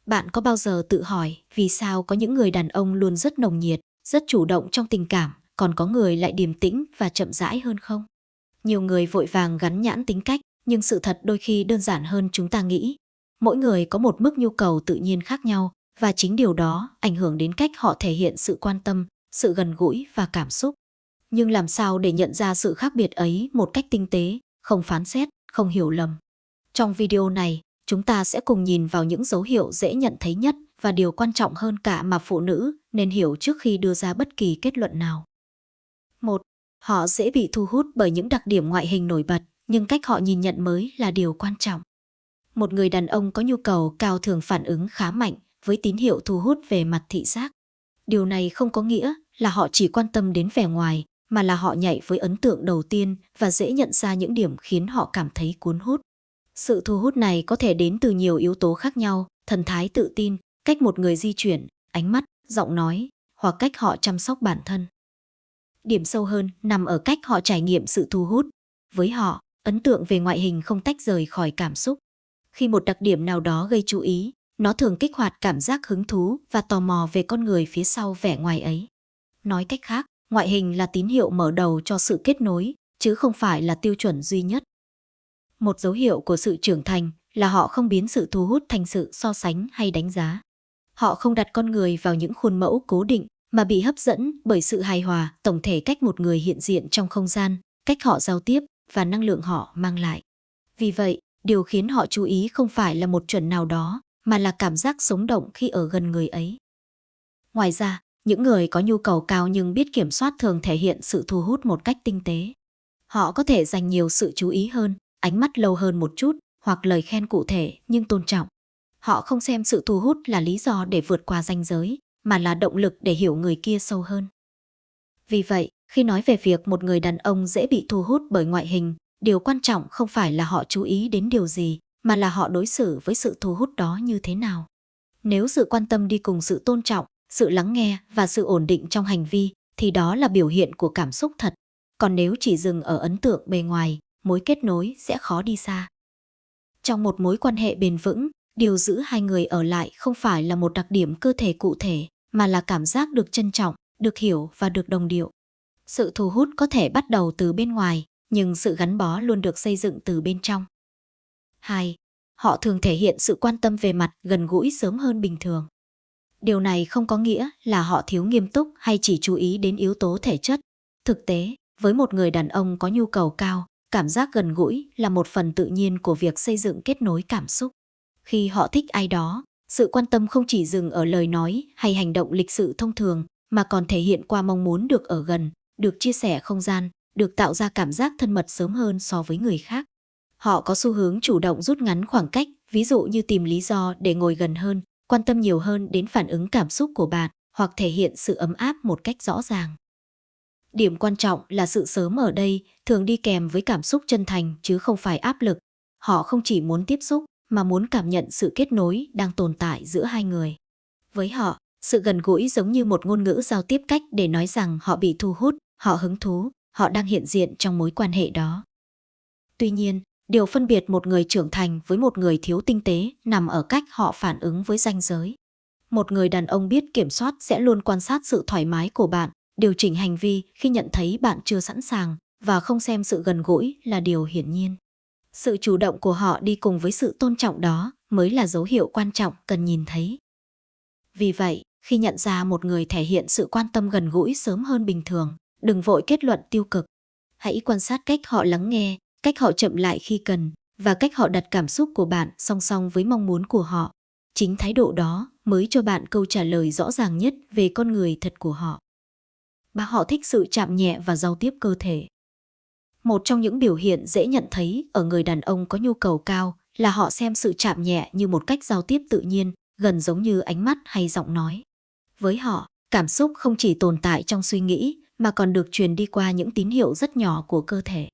Bạn có bao giờ tự hỏi vì sao có những người đàn ông luôn rất nồng nhiệt, rất chủ động trong tình cảm, còn có người lại điềm tĩnh và chậm rãi hơn không? Nhiều người vội vàng gắn nhãn tính cách, nhưng sự thật đôi khi đơn giản hơn chúng ta nghĩ. Mỗi người có một mức nhu cầu tự nhiên khác nhau, và chính điều đó ảnh hưởng đến cách họ thể hiện sự quan tâm, sự gần gũi và cảm xúc. Nhưng làm sao để nhận ra sự khác biệt ấy một cách tinh tế, không phán xét, không hiểu lầm? Trong video này, chúng ta sẽ cùng nhìn vào những dấu hiệu dễ nhận thấy nhất và điều quan trọng hơn cả mà phụ nữ nên hiểu trước khi đưa ra bất kỳ kết luận nào. 1. Họ dễ bị thu hút bởi những đặc điểm ngoại hình nổi bật, nhưng cách họ nhìn nhận mới là điều quan trọng. Một người đàn ông có nhu cầu cao thường phản ứng khá mạnh với tín hiệu thu hút về mặt thị giác. Điều này không có nghĩa là họ chỉ quan tâm đến vẻ ngoài, mà là họ nhạy với ấn tượng đầu tiên và dễ nhận ra những điểm khiến họ cảm thấy cuốn hút. Sự thu hút này có thể đến từ nhiều yếu tố khác nhau, thần thái tự tin, cách một người di chuyển, ánh mắt, giọng nói, hoặc cách họ chăm sóc bản thân. Điểm sâu hơn nằm ở cách họ trải nghiệm sự thu hút. Với họ, ấn tượng về ngoại hình không tách rời khỏi cảm xúc. Khi một đặc điểm nào đó gây chú ý, nó thường kích hoạt cảm giác hứng thú và tò mò về con người phía sau vẻ ngoài ấy. Nói cách khác, ngoại hình là tín hiệu mở đầu cho sự kết nối, chứ không phải là tiêu chuẩn duy nhất. Một dấu hiệu của sự trưởng thành là họ không biến sự thu hút thành sự so sánh hay đánh giá. Họ không đặt con người vào những khuôn mẫu cố định, mà bị hấp dẫn bởi sự hài hòa tổng thể cách một người hiện diện trong không gian, cách họ giao tiếp và năng lượng họ mang lại. Vì vậy, điều khiến họ chú ý không phải là một chuẩn nào đó, mà là cảm giác sống động khi ở gần người ấy. Ngoài ra, những người có nhu cầu cao nhưng biết kiểm soát thường thể hiện sự thu hút một cách tinh tế. Họ có thể dành nhiều sự chú ý hơn, ánh mắt lâu hơn một chút, hoặc lời khen cụ thể nhưng tôn trọng. Họ không xem sự thu hút là lý do để vượt qua ranh giới, mà là động lực để hiểu người kia sâu hơn. Vì vậy, khi nói về việc một người đàn ông dễ bị thu hút bởi ngoại hình, điều quan trọng không phải là họ chú ý đến điều gì, mà là họ đối xử với sự thu hút đó như thế nào. Nếu sự quan tâm đi cùng sự tôn trọng, sự lắng nghe và sự ổn định trong hành vi, thì đó là biểu hiện của cảm xúc thật. Còn nếu chỉ dừng ở ấn tượng bề ngoài, mối kết nối sẽ khó đi xa. Trong một mối quan hệ bền vững, điều giữ hai người ở lại không phải là một đặc điểm cơ thể cụ thể, mà là cảm giác được trân trọng, được hiểu và được đồng điệu. Sự thu hút có thể bắt đầu từ bên ngoài, nhưng sự gắn bó luôn được xây dựng từ bên trong. 2. Họ thường thể hiện sự quan tâm về mặt gần gũi sớm hơn bình thường. Điều này không có nghĩa là họ thiếu nghiêm túc hay chỉ chú ý đến yếu tố thể chất. Thực tế, với một người đàn ông có nhu cầu cao, cảm giác gần gũi là một phần tự nhiên của việc xây dựng kết nối cảm xúc. Khi họ thích ai đó, sự quan tâm không chỉ dừng ở lời nói hay hành động lịch sự thông thường, mà còn thể hiện qua mong muốn được ở gần, được chia sẻ không gian, được tạo ra cảm giác thân mật sớm hơn so với người khác. Họ có xu hướng chủ động rút ngắn khoảng cách, ví dụ như tìm lý do để ngồi gần hơn, quan tâm nhiều hơn đến phản ứng cảm xúc của bạn, hoặc thể hiện sự ấm áp một cách rõ ràng. Điểm quan trọng là sự sớm ở đây thường đi kèm với cảm xúc chân thành chứ không phải áp lực. Họ không chỉ muốn tiếp xúc, mà muốn cảm nhận sự kết nối đang tồn tại giữa hai người. Với họ, sự gần gũi giống như một ngôn ngữ giao tiếp cách để nói rằng họ bị thu hút, họ hứng thú, họ đang hiện diện trong mối quan hệ đó. Tuy nhiên, điều phân biệt một người trưởng thành với một người thiếu tinh tế nằm ở cách họ phản ứng với ranh giới. Một người đàn ông biết kiểm soát sẽ luôn quan sát sự thoải mái của bạn, điều chỉnh hành vi khi nhận thấy bạn chưa sẵn sàng, và không xem sự gần gũi là điều hiển nhiên. Sự chủ động của họ đi cùng với sự tôn trọng đó mới là dấu hiệu quan trọng cần nhìn thấy. Vì vậy, khi nhận ra một người thể hiện sự quan tâm gần gũi sớm hơn bình thường, đừng vội kết luận tiêu cực. Hãy quan sát cách họ lắng nghe, cách họ chậm lại khi cần, và cách họ đặt cảm xúc của bạn song song với mong muốn của họ. Chính thái độ đó mới cho bạn câu trả lời rõ ràng nhất về con người thật của họ. Họ thích sự chạm nhẹ và giao tiếp cơ thể. Một trong những biểu hiện dễ nhận thấy ở người đàn ông có nhu cầu cao là họ xem sự chạm nhẹ như một cách giao tiếp tự nhiên, gần giống như ánh mắt hay giọng nói. Với họ, cảm xúc không chỉ tồn tại trong suy nghĩ, mà còn được truyền đi qua những tín hiệu rất nhỏ của cơ thể.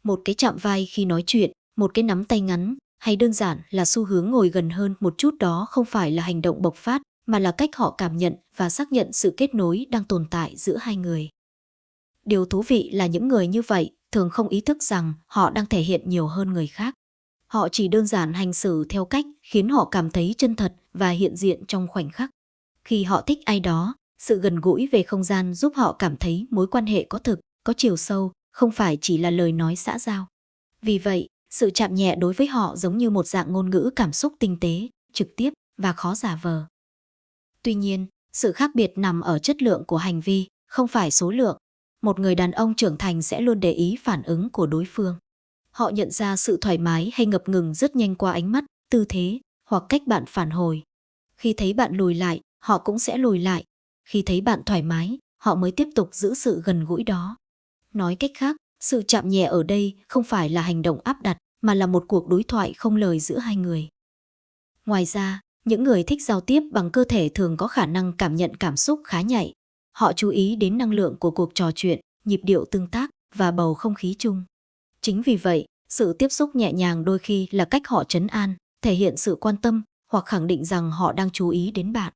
Một cái chạm vai khi nói chuyện, một cái nắm tay ngắn, hay đơn giản là xu hướng ngồi gần hơn một chút, đó không phải là hành động bộc phát, mà là cách họ cảm nhận và xác nhận sự kết nối đang tồn tại giữa hai người. Điều thú vị là những người như vậy thường không ý thức rằng họ đang thể hiện nhiều hơn người khác. Họ chỉ đơn giản hành xử theo cách khiến họ cảm thấy chân thật và hiện diện trong khoảnh khắc. Khi họ thích ai đó, sự gần gũi về không gian giúp họ cảm thấy mối quan hệ có thực, có chiều sâu, không phải chỉ là lời nói xã giao. Vì vậy, sự chạm nhẹ đối với họ giống như một dạng ngôn ngữ cảm xúc tinh tế, trực tiếp và khó giả vờ. Tuy nhiên, sự khác biệt nằm ở chất lượng của hành vi, không phải số lượng. Một người đàn ông trưởng thành sẽ luôn để ý phản ứng của đối phương. Họ nhận ra sự thoải mái hay ngập ngừng rất nhanh qua ánh mắt, tư thế hoặc cách bạn phản hồi. Khi thấy bạn lùi lại, họ cũng sẽ lùi lại. Khi thấy bạn thoải mái, họ mới tiếp tục giữ sự gần gũi đó. Nói cách khác, sự chạm nhẹ ở đây không phải là hành động áp đặt, mà là một cuộc đối thoại không lời giữa hai người. Ngoài ra, những người thích giao tiếp bằng cơ thể thường có khả năng cảm nhận cảm xúc khá nhạy. Họ chú ý đến năng lượng của cuộc trò chuyện, nhịp điệu tương tác và bầu không khí chung. Chính vì vậy, sự tiếp xúc nhẹ nhàng đôi khi là cách họ trấn an, thể hiện sự quan tâm hoặc khẳng định rằng họ đang chú ý đến bạn.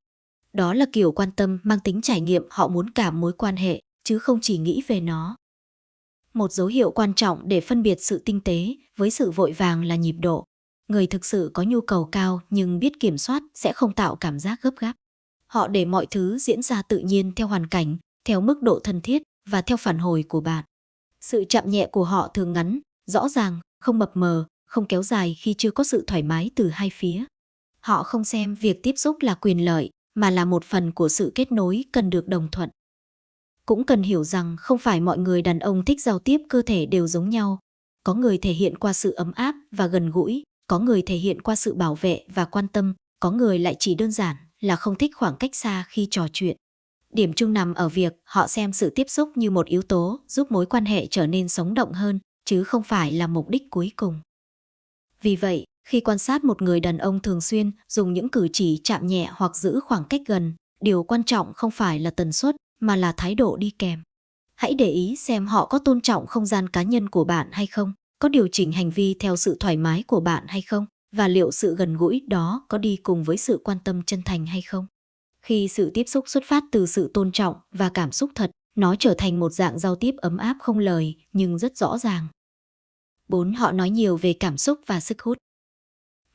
Đó là kiểu quan tâm mang tính trải nghiệm, họ muốn cảm mối quan hệ, chứ không chỉ nghĩ về nó. Một dấu hiệu quan trọng để phân biệt sự tinh tế với sự vội vàng là nhịp độ. Người thực sự có nhu cầu cao nhưng biết kiểm soát sẽ không tạo cảm giác gấp gáp. Họ để mọi thứ diễn ra tự nhiên theo hoàn cảnh, theo mức độ thân thiết và theo phản hồi của bạn. Sự chạm nhẹ của họ thường ngắn, rõ ràng, không mập mờ, không kéo dài khi chưa có sự thoải mái từ hai phía. Họ không xem việc tiếp xúc là quyền lợi, mà là một phần của sự kết nối cần được đồng thuận. Cũng cần hiểu rằng không phải mọi người đàn ông thích giao tiếp cơ thể đều giống nhau. Có người thể hiện qua sự ấm áp và gần gũi, có người thể hiện qua sự bảo vệ và quan tâm, có người lại chỉ đơn giản là không thích khoảng cách xa khi trò chuyện. Điểm chung nằm ở việc họ xem sự tiếp xúc như một yếu tố giúp mối quan hệ trở nên sống động hơn, chứ không phải là mục đích cuối cùng. Vì vậy, khi quan sát một người đàn ông thường xuyên dùng những cử chỉ chạm nhẹ hoặc giữ khoảng cách gần, điều quan trọng không phải là tần suất, mà là thái độ đi kèm. Hãy để ý xem họ có tôn trọng không gian cá nhân của bạn hay không, có điều chỉnh hành vi theo sự thoải mái của bạn hay không, và liệu sự gần gũi đó có đi cùng với sự quan tâm chân thành hay không. Khi sự tiếp xúc xuất phát từ sự tôn trọng và cảm xúc thật, nó trở thành một dạng giao tiếp ấm áp không lời nhưng rất rõ ràng. 4. Họ nói nhiều về cảm xúc và sức hút.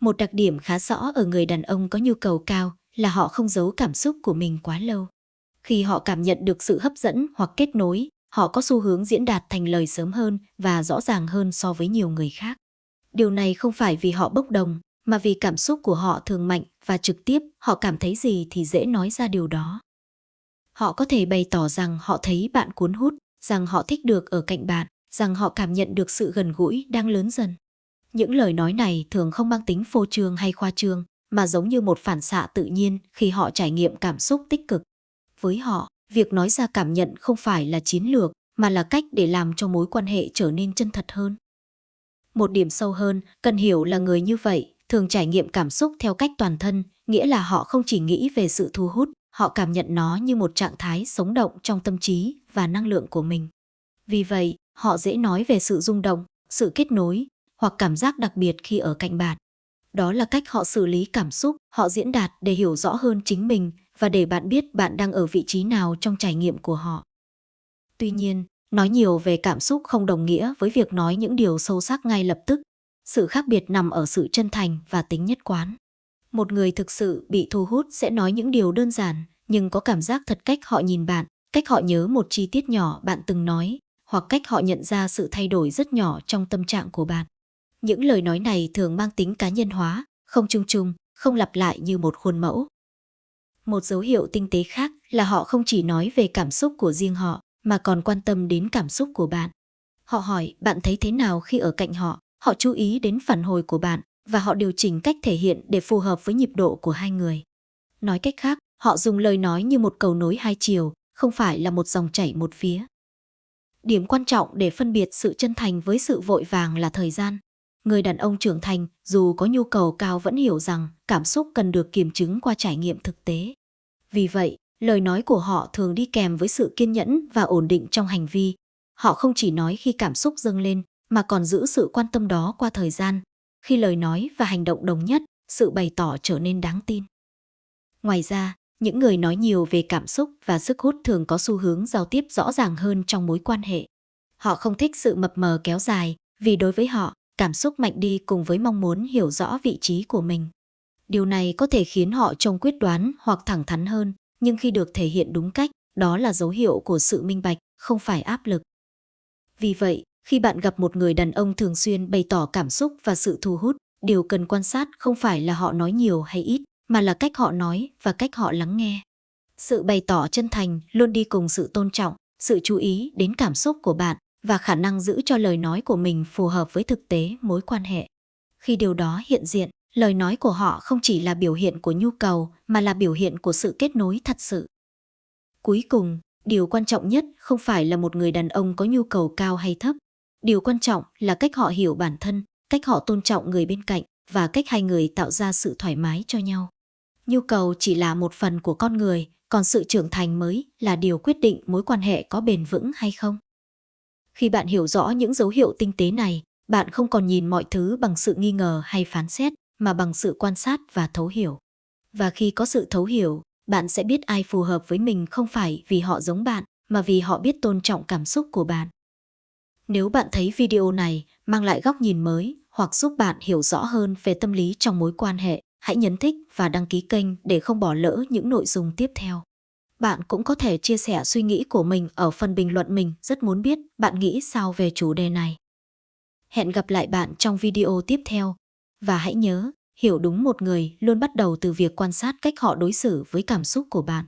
Một đặc điểm khá rõ ở người đàn ông có nhu cầu cao là họ không giấu cảm xúc của mình quá lâu. Khi họ cảm nhận được sự hấp dẫn hoặc kết nối, họ có xu hướng diễn đạt thành lời sớm hơn và rõ ràng hơn so với nhiều người khác. Điều này không phải vì họ bốc đồng, mà vì cảm xúc của họ thường mạnh và trực tiếp, họ cảm thấy gì thì dễ nói ra điều đó. Họ có thể bày tỏ rằng họ thấy bạn cuốn hút, rằng họ thích được ở cạnh bạn, rằng họ cảm nhận được sự gần gũi đang lớn dần. Những lời nói này thường không mang tính phô trương hay khoa trương, mà giống như một phản xạ tự nhiên khi họ trải nghiệm cảm xúc tích cực. Với họ, việc nói ra cảm nhận không phải là chiến lược, mà là cách để làm cho mối quan hệ trở nên chân thật hơn. Một điểm sâu hơn, cần hiểu là người như vậy thường trải nghiệm cảm xúc theo cách toàn thân, nghĩa là họ không chỉ nghĩ về sự thu hút, họ cảm nhận nó như một trạng thái sống động trong tâm trí và năng lượng của mình. Vì vậy, họ dễ nói về sự rung động, sự kết nối hoặc cảm giác đặc biệt khi ở cạnh bạn. Đó là cách họ xử lý cảm xúc, họ diễn đạt để hiểu rõ hơn chính mình và để bạn biết bạn đang ở vị trí nào trong trải nghiệm của họ. Tuy nhiên, nói nhiều về cảm xúc không đồng nghĩa với việc nói những điều sâu sắc ngay lập tức. Sự khác biệt nằm ở sự chân thành và tính nhất quán. Một người thực sự bị thu hút sẽ nói những điều đơn giản, nhưng có cảm giác thật cách họ nhìn bạn, cách họ nhớ một chi tiết nhỏ bạn từng nói, hoặc cách họ nhận ra sự thay đổi rất nhỏ trong tâm trạng của bạn. Những lời nói này thường mang tính cá nhân hóa, không chung chung, không lặp lại như một khuôn mẫu. Một dấu hiệu tinh tế khác là họ không chỉ nói về cảm xúc của riêng họ, mà còn quan tâm đến cảm xúc của bạn. Họ hỏi bạn thấy thế nào khi ở cạnh họ, họ chú ý đến phản hồi của bạn, và họ điều chỉnh cách thể hiện để phù hợp với nhịp độ của hai người. Nói cách khác, họ dùng lời nói như một cầu nối hai chiều, không phải là một dòng chảy một phía. Điểm quan trọng để phân biệt sự chân thành với sự vội vàng là thời gian. Người đàn ông trưởng thành, dù có nhu cầu cao vẫn hiểu rằng cảm xúc cần được kiểm chứng qua trải nghiệm thực tế. Vì vậy, lời nói của họ thường đi kèm với sự kiên nhẫn và ổn định trong hành vi. Họ không chỉ nói khi cảm xúc dâng lên, mà còn giữ sự quan tâm đó qua thời gian. Khi lời nói và hành động đồng nhất, sự bày tỏ trở nên đáng tin. Ngoài ra, những người nói nhiều về cảm xúc và sức hút thường có xu hướng giao tiếp rõ ràng hơn trong mối quan hệ. Họ không thích sự mập mờ kéo dài, vì đối với họ, cảm xúc mạnh đi cùng với mong muốn hiểu rõ vị trí của mình. Điều này có thể khiến họ trông quyết đoán hoặc thẳng thắn hơn, nhưng khi được thể hiện đúng cách, đó là dấu hiệu của sự minh bạch, không phải áp lực. Vì vậy, khi bạn gặp một người đàn ông thường xuyên bày tỏ cảm xúc và sự thu hút, điều cần quan sát không phải là họ nói nhiều hay ít, mà là cách họ nói và cách họ lắng nghe. Sự bày tỏ chân thành luôn đi cùng sự tôn trọng, sự chú ý đến cảm xúc của bạn và khả năng giữ cho lời nói của mình phù hợp với thực tế mối quan hệ. Khi điều đó hiện diện, lời nói của họ không chỉ là biểu hiện của nhu cầu mà là biểu hiện của sự kết nối thật sự. Cuối cùng, điều quan trọng nhất không phải là một người đàn ông có nhu cầu cao hay thấp. Điều quan trọng là cách họ hiểu bản thân, cách họ tôn trọng người bên cạnh và cách hai người tạo ra sự thoải mái cho nhau. Nhu cầu chỉ là một phần của con người, còn sự trưởng thành mới là điều quyết định mối quan hệ có bền vững hay không. Khi bạn hiểu rõ những dấu hiệu tinh tế này, bạn không còn nhìn mọi thứ bằng sự nghi ngờ hay phán xét, mà bằng sự quan sát và thấu hiểu. Và khi có sự thấu hiểu, bạn sẽ biết ai phù hợp với mình không phải vì họ giống bạn, mà vì họ biết tôn trọng cảm xúc của bạn. Nếu bạn thấy video này mang lại góc nhìn mới hoặc giúp bạn hiểu rõ hơn về tâm lý trong mối quan hệ, hãy nhấn thích và đăng ký kênh để không bỏ lỡ những nội dung tiếp theo. Bạn cũng có thể chia sẻ suy nghĩ của mình ở phần bình luận, mình rất muốn biết bạn nghĩ sao về chủ đề này. Hẹn gặp lại bạn trong video tiếp theo. Và hãy nhớ, hiểu đúng một người luôn bắt đầu từ việc quan sát cách họ đối xử với cảm xúc của bạn.